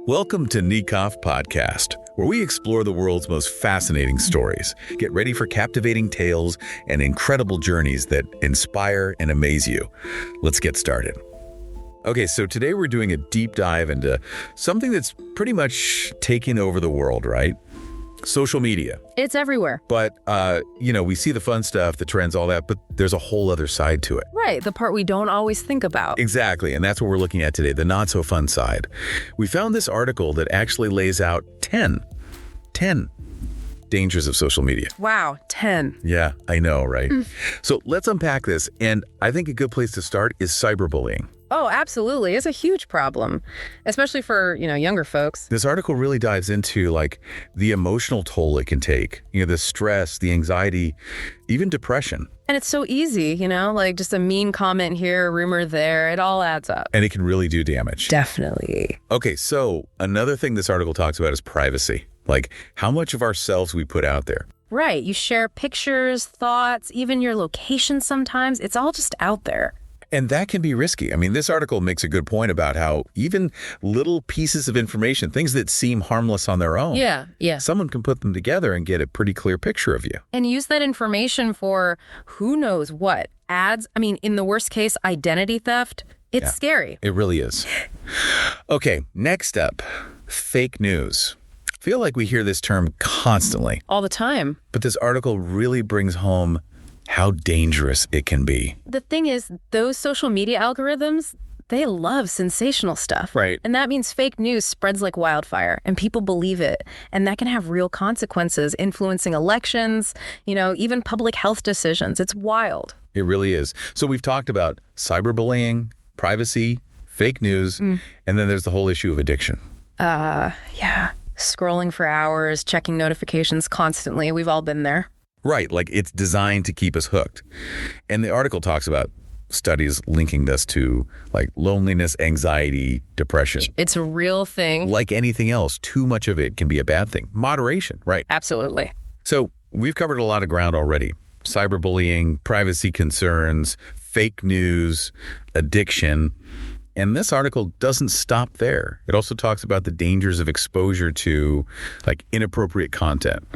Welcome to Nikoff Podcast, where we explore the world's most fascinating stories. Get ready for captivating tales and incredible journeys that inspire and amaze you. Let's get started. Okay, so today we're doing a deep dive into something that's pretty much taking over the world, right? Social media. It's everywhere. But, we see the fun stuff, the trends, all that, but there's a whole other side to it. Right, the part we don't always think about. Exactly, and that's what we're looking at today, the not-so-fun side. We found this article that actually lays out 10 dangers of social media. Wow, 10. Yeah, I know, right? So let's unpack this, and I think a good place to start is cyberbullying. Oh, absolutely. It's a huge problem, especially for, younger folks. This article really dives into, the emotional toll it can take, the stress, the anxiety, even depression. And it's so easy, just a mean comment here, rumor there, it all adds up. And it can really do damage. Definitely. Okay, so another thing this article talks about is privacy. How much of ourselves we put out there. Right. You share pictures, thoughts, even your location sometimes. It's all just out there. And that can be risky. I mean, this article makes a good point about how even little pieces of information, things that seem harmless on their own, Yeah. someone can put them together and get a pretty clear picture of you. And use that information for who knows what. Ads, in the worst case, identity theft. It's scary. It really is. Okay, next up, fake news. I feel like we hear this term constantly. All the time. But this article really brings home how dangerous it can be. The thing is, those social media algorithms, they love sensational stuff. Right. And that means fake news spreads like wildfire and people believe it. And that can have real consequences, influencing elections, even public health decisions. It's wild. It really is. So we've talked about cyberbullying, privacy, fake news, and then there's the whole issue of addiction. Yeah. Scrolling for hours, checking notifications constantly. We've all been there. Right, it's designed to keep us hooked. And the article talks about studies linking this to loneliness, anxiety, depression. It's a real thing. Like anything else, too much of it can be a bad thing. Moderation, right? Absolutely. So we've covered a lot of ground already. Cyberbullying, privacy concerns, fake news, addiction. And this article doesn't stop there. It also talks about the dangers of exposure to inappropriate content,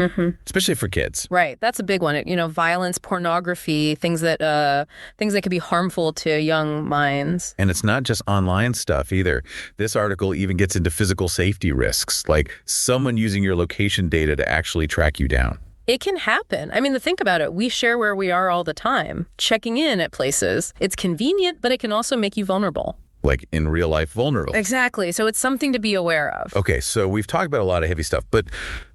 especially for kids. Right. That's a big one. Violence, pornography, things that could be harmful to young minds. And it's not just online stuff either. This article even gets into physical safety risks, like someone using your location data to actually track you down. It can happen. Think about it. We share where we are all the time, checking in at places. It's convenient, but it can also make you vulnerable. In real life, vulnerable. Exactly. So it's something to be aware of. Okay, so we've talked about a lot of heavy stuff, but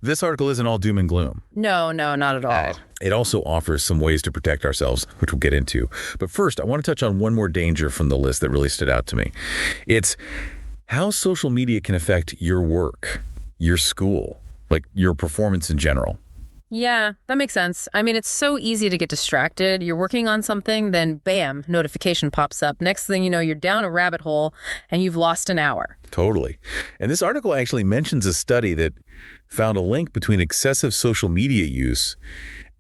this article isn't all doom and gloom. No, not at all. It also offers some ways to protect ourselves, which we'll get into. But first, I want to touch on one more danger from the list that really stood out to me. It's how social media can affect your work, your school, your performance in general. Yeah, that makes sense. It's so easy to get distracted. You're working on something, then bam, notification pops up. Next thing you know, you're down a rabbit hole and you've lost an hour. Totally. And this article actually mentions a study that found a link between excessive social media use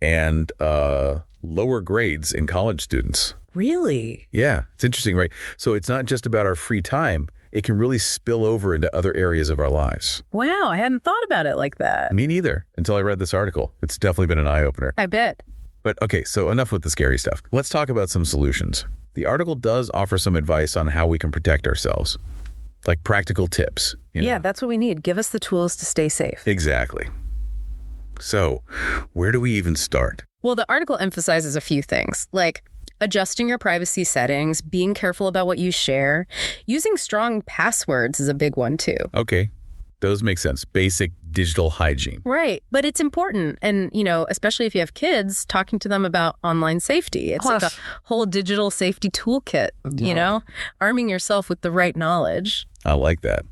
and lower grades in college students. Really? Yeah, it's interesting, right? So it's not just about our free time. It can really spill over into other areas of our lives. Wow, I hadn't thought about it like that. Me neither, until I read this article. It's definitely been an eye-opener. I bet. But okay, so enough with the scary stuff. Let's talk about some solutions. The article does offer some advice on how we can protect ourselves, practical tips. Yeah, that's what we need. Give us the tools to stay safe. Exactly. So, where do we even start? Well, the article emphasizes a few things, like adjusting your privacy settings, being careful about what you share. Using strong passwords is a big one, too. Okay. Those make sense. Basic digital hygiene. Right. But it's important. And, especially if you have kids, talking to them about online safety. It's like a whole digital safety toolkit, arming yourself with the right knowledge. I like that.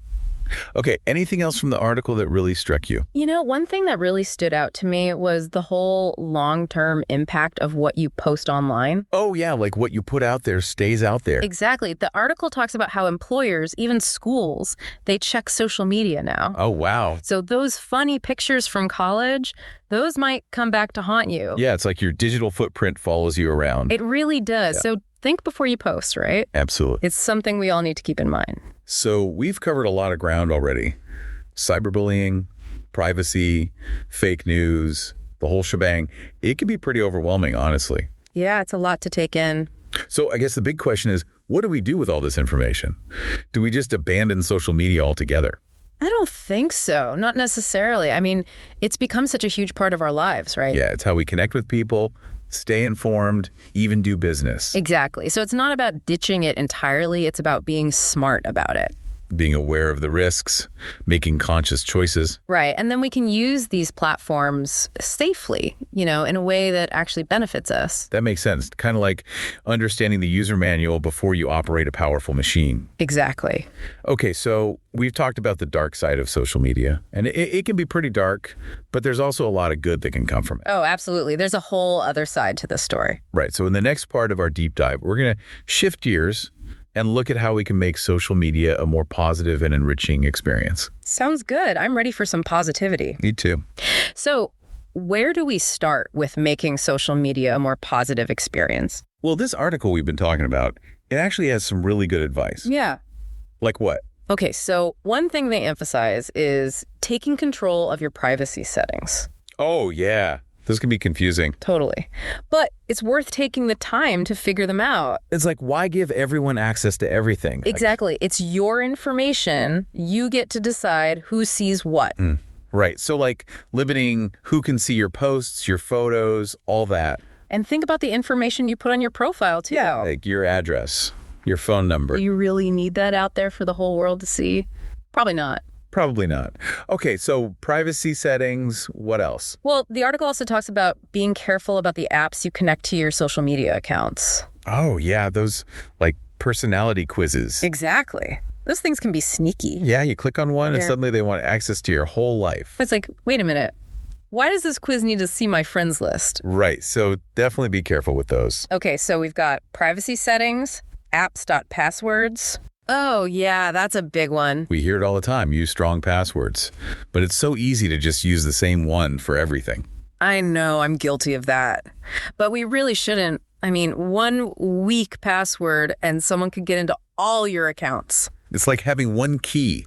Okay, anything else from the article that really struck you? One thing that really stood out to me was the whole long-term impact of what you post online. Oh, yeah, what you put out there stays out there. Exactly. The article talks about how employers, even schools, they check social media now. Oh, wow. So those funny pictures from college, those might come back to haunt you. Yeah, it's like your digital footprint follows you around. It really does. Yeah. So think before you post, right? Absolutely. It's something we all need to keep in mind. So we've covered a lot of ground already. Cyberbullying, privacy, fake news, the whole shebang. It can be pretty overwhelming, honestly. Yeah, it's a lot to take in. So I guess the big question is, what do we do with all this information? Do we just abandon social media altogether? I don't think so. Not necessarily. I mean, it's become such a huge part of our lives, right? Yeah, it's how we connect with people, stay informed, even do business. Exactly. So it's not about ditching it entirely. It's about being smart about it. Being aware of the risks, making conscious choices. Right. And then we can use these platforms safely, in a way that actually benefits us. That makes sense. Kind of like understanding the user manual before you operate a powerful machine. Exactly. Okay, so we've talked about the dark side of social media, and it can be pretty dark, but there's also a lot of good that can come from it. Oh, absolutely. There's a whole other side to this story. Right. So in the next part of our deep dive, we're going to shift gears and look at how we can make social media a more positive and enriching experience. Sounds good. I'm ready for some positivity. Me too. So where do we start with making social media a more positive experience? Well, this article we've been talking about, it actually has some really good advice. Yeah. Like what? Okay, so one thing they emphasize is taking control of your privacy settings. Oh, yeah. This can be confusing. Totally. But it's worth taking the time to figure them out. It's like, why give everyone access to everything? Exactly. It's your information. You get to decide who sees what. Right. So like limiting who can see your posts, your photos, all that. And think about the information you put on your profile, too. Yeah. Like your address, your phone number. Do you really need that out there for the whole world to see? Probably not. Probably not. Okay, so privacy settings, what else? Well, the article also talks about being careful about the apps you connect to your social media accounts. Oh, yeah, those like personality quizzes. Exactly. Those things can be sneaky. Yeah, you click on one and suddenly they want access to your whole life. It's like, wait a minute. Why does this quiz need to see my friends list? Right, so definitely be careful with those. Okay, so we've got privacy settings, apps.passwords. Oh, yeah, that's a big one. We hear it all the time, use strong passwords. But it's so easy to just use the same one for everything. I know, I'm guilty of that. But we really shouldn't. I mean, one weak password and someone could get into all your accounts. It's like having one key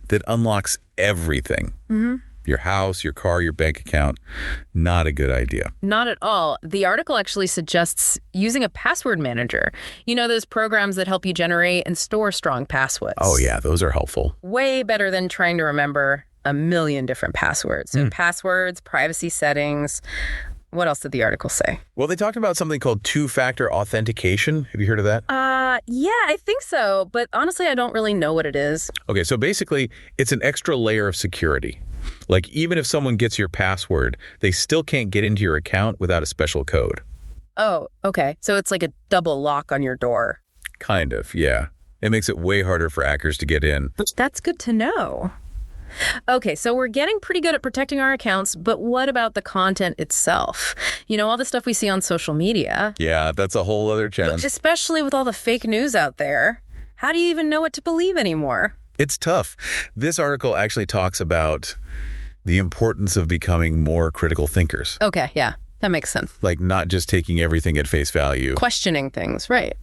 that unlocks everything. Your house, your car, your bank account. Not a good idea. Not at all. The article actually suggests using a password manager. You know, those programs that help you generate and store strong passwords. Oh, yeah, those are helpful. Way better than trying to remember a million different passwords. So passwords, privacy settings. What else did the article say? Well, they talked about something called two-factor authentication. Have you heard of that? Yeah, I think so. But honestly, I don't really know what it is. Okay, so basically, it's an extra layer of security. Like, even if someone gets your password, they still can't get into your account without a special code. Oh, okay. So it's like a double lock on your door. Kind of, yeah. It makes it way harder for hackers to get in. That's good to know. Okay, so we're getting pretty good at protecting our accounts, but what about the content itself? You know, all the stuff we see on social media. Yeah, that's a whole other challenge. Especially with all the fake news out there. How do you even know what to believe anymore? It's tough. This article actually talks about the importance of becoming more critical thinkers. Okay, yeah, that makes sense. Like not just taking everything at face value. Questioning things, right.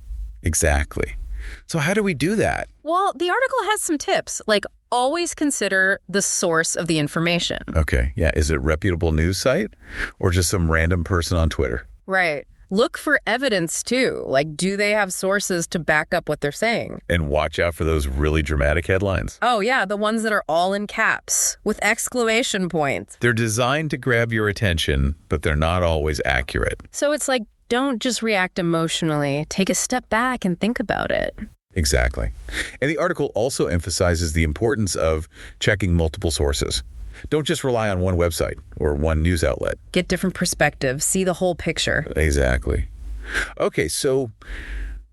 Exactly. So how do we do that? Well, the article has some tips, like always consider the source of the information. Okay, yeah. Is it a reputable news site or just some random person on Twitter? Right. Look for evidence, too. Like, do they have sources to back up what they're saying? And watch out for those really dramatic headlines. Oh, yeah, the ones that are all in caps with exclamation points. They're designed to grab your attention, but they're not always accurate. So it's like, don't just react emotionally. Take a step back and think about it. Exactly. And the article also emphasizes the importance of checking multiple sources. Don't just rely on one website or one news outlet. Get different perspectives. See the whole picture. Exactly. Okay, so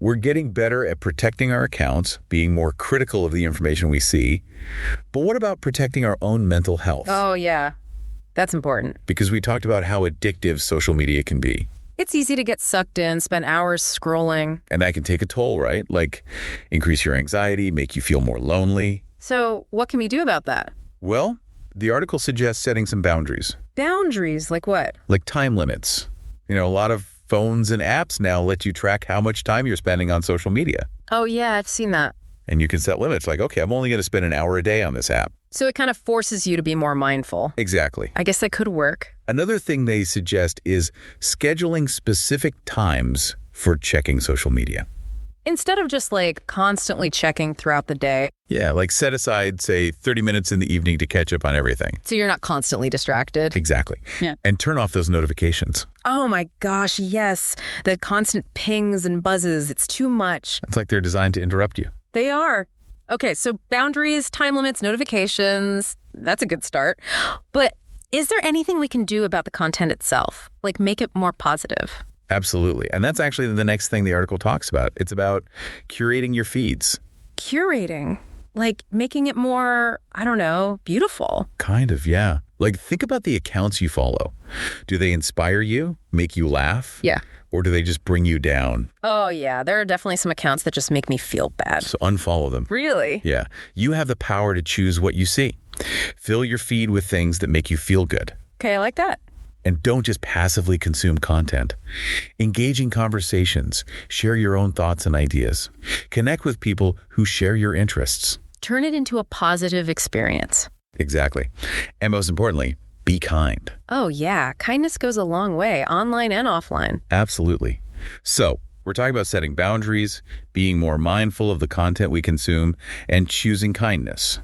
we're getting better at protecting our accounts, being more critical of the information we see. But what about protecting our own mental health? Oh, yeah. That's important. Because we talked about how addictive social media can be. It's easy to get sucked in, spend hours scrolling. And that can take a toll, right? Like increase your anxiety, make you feel more lonely. So what can we do about that? Well, the article suggests setting some boundaries. Boundaries? Like what? Like time limits. You know, a lot of phones and apps now let you track how much time you're spending on social media. Oh, yeah, I've seen that. And you can set limits like, okay, I'm only going to spend an hour a day on this app. So it kind of forces you to be more mindful. Exactly. I guess that could work. Another thing they suggest is scheduling specific times for checking social media. Instead of just like constantly checking throughout the day. Yeah, like set aside, say, 30 minutes in the evening to catch up on everything. So you're not constantly distracted. Exactly. Yeah. And turn off those notifications. Oh my gosh, yes. The constant pings and buzzes, it's too much. It's like they're designed to interrupt you. They are. Okay, so boundaries, time limits, notifications, that's a good start. But is there anything we can do about the content itself? Like make it more positive? Absolutely. And that's actually the next thing the article talks about. It's about curating your feeds. Curating? Like making it more, I don't know, beautiful. Kind of, yeah. Like think about the accounts you follow. Do they inspire you, make you laugh? Yeah. Or do they just bring you down? Oh, yeah. There are definitely some accounts that just make me feel bad. So unfollow them. Really? Yeah. You have the power to choose what you see. Fill your feed with things that make you feel good. Okay, I like that. And don't just passively consume content. Engage in conversations. Share your own thoughts and ideas. Connect with people who share your interests. Turn it into a positive experience. Exactly. And most importantly, be kind. Oh, yeah. Kindness goes a long way, online and offline. Absolutely. So, we're talking about setting boundaries, being more mindful of the content we consume, and choosing kindness.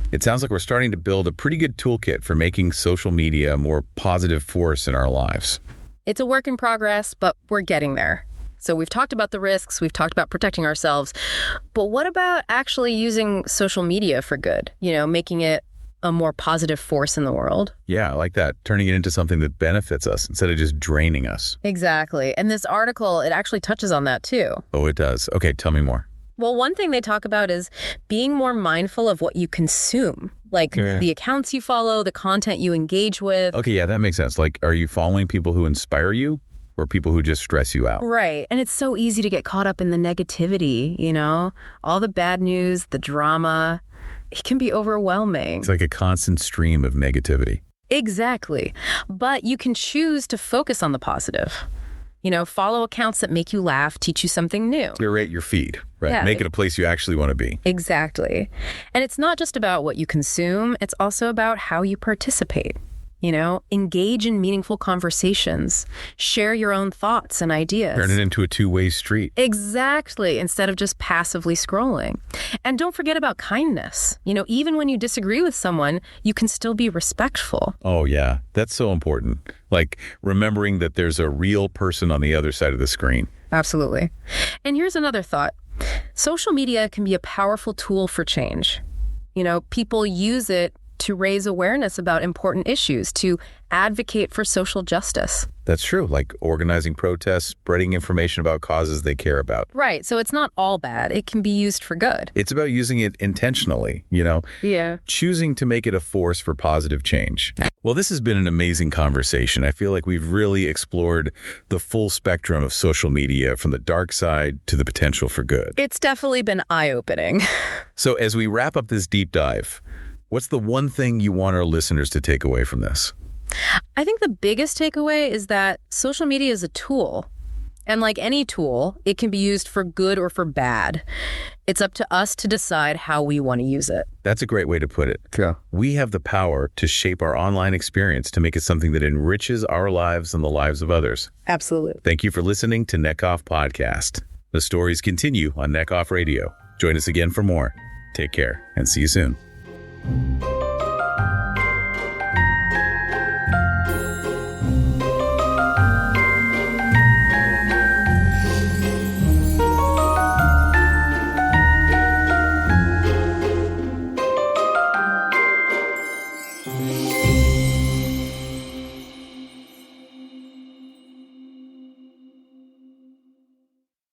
It sounds like we're starting to build a pretty good toolkit for making social media a more positive force in our lives. It's a work in progress, but we're getting there. So we've talked about the risks, we've talked about protecting ourselves, but what about actually using social media for good? You know, making it a more positive force in the world? Yeah, I like that. Turning it into something that benefits us instead of just draining us. Exactly. And this article, it actually touches on that too. Oh, it does. Okay, tell me more. Well, one thing they talk about is being more mindful of what you consume, like the accounts you follow, the content you engage with. Okay, yeah, that makes sense. Like, are you following people who inspire you or people who just stress you out? Right. And it's so easy to get caught up in the negativity, you know, all the bad news, the drama. It can be overwhelming. It's like a constant stream of negativity. Exactly. But you can choose to focus on the positive. You know, follow accounts that make you laugh, teach you something new. Curate your feed, right? Yeah. Make it a place you actually want to be. Exactly. And it's not just about what you consume, it's also about how you participate. You know, engage in meaningful conversations, share your own thoughts and ideas. Turn it into a two-way street. Exactly, instead of just passively scrolling. And don't forget about kindness. You know, even when you disagree with someone, you can still be respectful. Oh, yeah. That's so important. Like remembering that there's a real person on the other side of the screen. Absolutely. And here's another thought. Social media can be a powerful tool for change. You know, people use it to raise awareness about important issues, to advocate for social justice. That's true, like organizing protests, spreading information about causes they care about. Right, so it's not all bad. It can be used for good. It's about using it intentionally, you know? Yeah. Choosing to make it a force for positive change. Well, this has been an amazing conversation. I feel like we've really explored the full spectrum of social media, from the dark side to the potential for good. It's definitely been eye-opening. So as we wrap up this deep dive, what's the one thing you want our listeners to take away from this? I think the biggest takeaway is that social media is a tool. And like any tool, it can be used for good or for bad. It's up to us to decide how we want to use it. That's a great way to put it. Yeah. We have the power to shape our online experience to make it something that enriches our lives and the lives of others. Absolutely. Thank you for listening to Neckoff Podcast. The stories continue on Neckoff Radio. Join us again for more. Take care and see you soon.